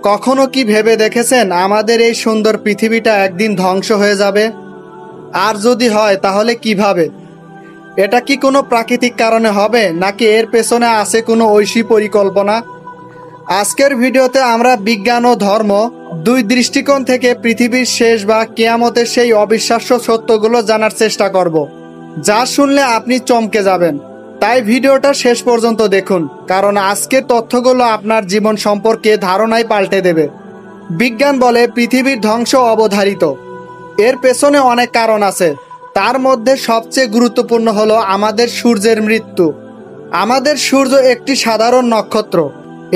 কখনো কি ভেবে দেখেছেন আমাদের এই সুন্দর পৃথিবীটা একদিন ধ্বংস হয়ে যাবে? আর যদি হয় তাহলে কিভাবে? এটা কি কোনো প্রাকৃতিক কারণে হবে, নাকি এর পেছনে আছে কোনো ঐশী পরিকল্পনা? আজকের ভিডিওতে আমরা বিজ্ঞান ও ধর্ম দুই দৃষ্টিকোণ থেকে পৃথিবীর শেষ বা কিয়ামতের সেই অবিশ্বাস্য সত্যগুলো জানার চেষ্টা করব, যা শুনলে আপনি চমকে যাবেন। তাই ভিডিওটা শেষ পর্যন্ত দেখুন, কারণ আজকের তথ্যগুলো আপনার জীবন সম্পর্কে ধারণাই পাল্টে দেবে। বিজ্ঞান বলে পৃথিবীর ধ্বংস অবধারিত। এর পেছনে অনেক কারণ আছে। তার মধ্যে সবচেয়ে গুরুত্বপূর্ণ হলো আমাদের সূর্যের মৃত্যু। আমাদের সূর্য একটি সাধারণ নক্ষত্র।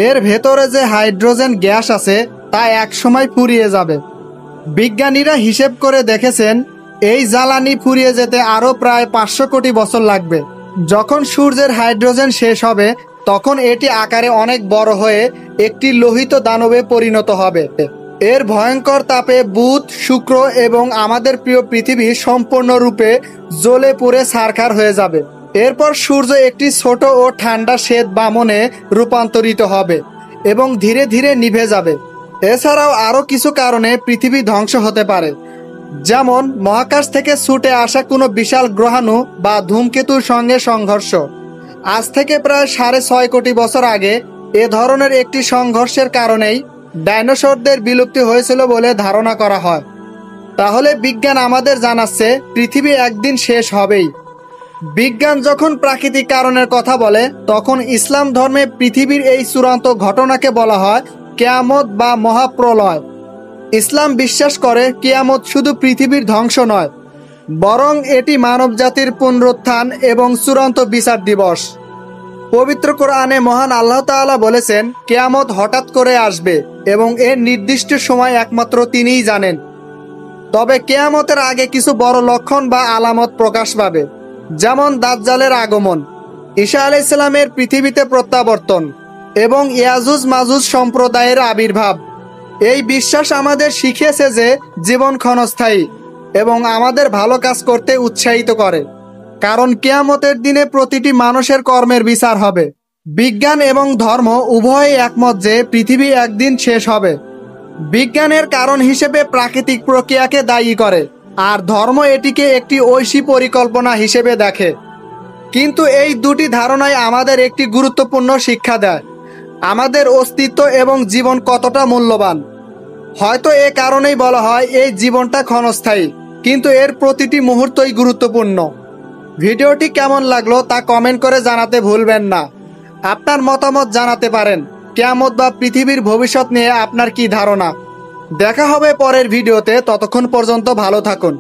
এর ভেতরে যে হাইড্রোজেন গ্যাস আছে তা একসময় ফুরিয়ে যাবে। বিজ্ঞানীরা হিসেব করে দেখেছেন এই জ্বালানি ফুরিয়ে যেতে আরও প্রায় 500 কোটি বছর লাগবে। যখন সূর্যের হাইড্রোজেন শেষ হবে তখন এটি আকারে অনেক বড় হয়ে একটি লোহিত দানবে পরিণত হবে। এর ভয়ঙ্কর তাপে বুধ, শুক্র এবং আমাদের প্রিয় পৃথিবী সম্পূর্ণরূপে জ্বলে পুড়ে ছারখার হয়ে যাবে। এরপর সূর্য একটি ছোট ও ঠান্ডা শ্বেত বামনে রূপান্তরিত হবে এবং ধীরে ধীরে নিভে যাবে। এছাড়াও আরও কিছু কারণে পৃথিবী ধ্বংস হতে পারে, যেমন মহাকাশ থেকে ছুটে আসা কোনো বিশাল গ্রহাণু বা ধূমকেতুর সঙ্গে সংঘর্ষ। আজ থেকে প্রায় 6.5 কোটি বছর আগে এ ধরনের একটি সংঘর্ষের কারণেই ডাইনোসরদের বিলুপ্তি হয়েছিল বলে ধারণা করা হয়। তাহলে বিজ্ঞান আমাদের জানাচ্ছে পৃথিবী একদিন শেষ হবেই। বিজ্ঞান যখন প্রাকৃতিক কারণের কথা বলে তখন ইসলাম ধর্মে পৃথিবীর এই চূড়ান্ত ঘটনাকে বলা হয় কিয়ামত বা মহাপ্রলয়। ইসলাম বিশ্বাস করে কিয়ামত শুধু পৃথিবীর ধ্বংস নয়, বরং এটি মানবজাতির পুনরুত্থান এবং চূড়ান্ত বিচার দিবস। পবিত্র কোরআনে মহান আল্লাহ তাআলা বলেছেন কিয়ামত হঠাৎ করে আসবে এবং এর নির্দিষ্ট সময় একমাত্র তিনিই জানেন। তবে কিয়ামতের আগে কিছু বড় লক্ষণ বা আলামত প্রকাশ পাবে, যেমন দাজ্জালের আগমন, ঈসা আলাইহিস সালামের পৃথিবীতে প্রত্যাবর্তন এবং ইয়াজুজ মাজুজ সম্প্রদায়ের আবির্ভাব। এই বিশ্বাস আমাদের শিখিয়েছে যে জীবন ক্ষণস্থায়ী এবং আমাদের ভালো কাজ করতে উৎসাহিত করে, কারণ কিয়ামতের দিনে প্রতিটি মানুষের কর্মের বিচার হবে। বিজ্ঞান এবং ধর্ম উভয়ই একমত যে পৃথিবী একদিন শেষ হবে। বিজ্ঞানের কারণ হিসেবে প্রাকৃতিক প্রক্রিয়াকে দায়ী করে, আর ধর্ম এটিকে একটি ঐশী পরিকল্পনা হিসেবে দেখে। কিন্তু এই দুটি ধারণাই আমাদের একটি গুরুত্বপূর্ণ শিক্ষা দেয়, আমাদের অস্তিত্ব এবং জীবন কতটা মূল্যবান। হয়তো এ কারণেই বলা হয় এই জীবনটা ক্ষণস্থায়ী, কিন্তু এর প্রতিটি মুহূর্তই গুরুত্বপূর্ণ। ভিডিওটি কেমন লাগলো তা কমেন্ট করে জানাতে ভুলবেন না। আপনার মতামত জানাতে পারেন। কিয়ামত বা পৃথিবীর ভবিষ্যৎ নিয়ে আপনার কি ধারণা? দেখা হবে পরের ভিডিওতে। ততক্ষণ পর্যন্ত ভালো থাকুন।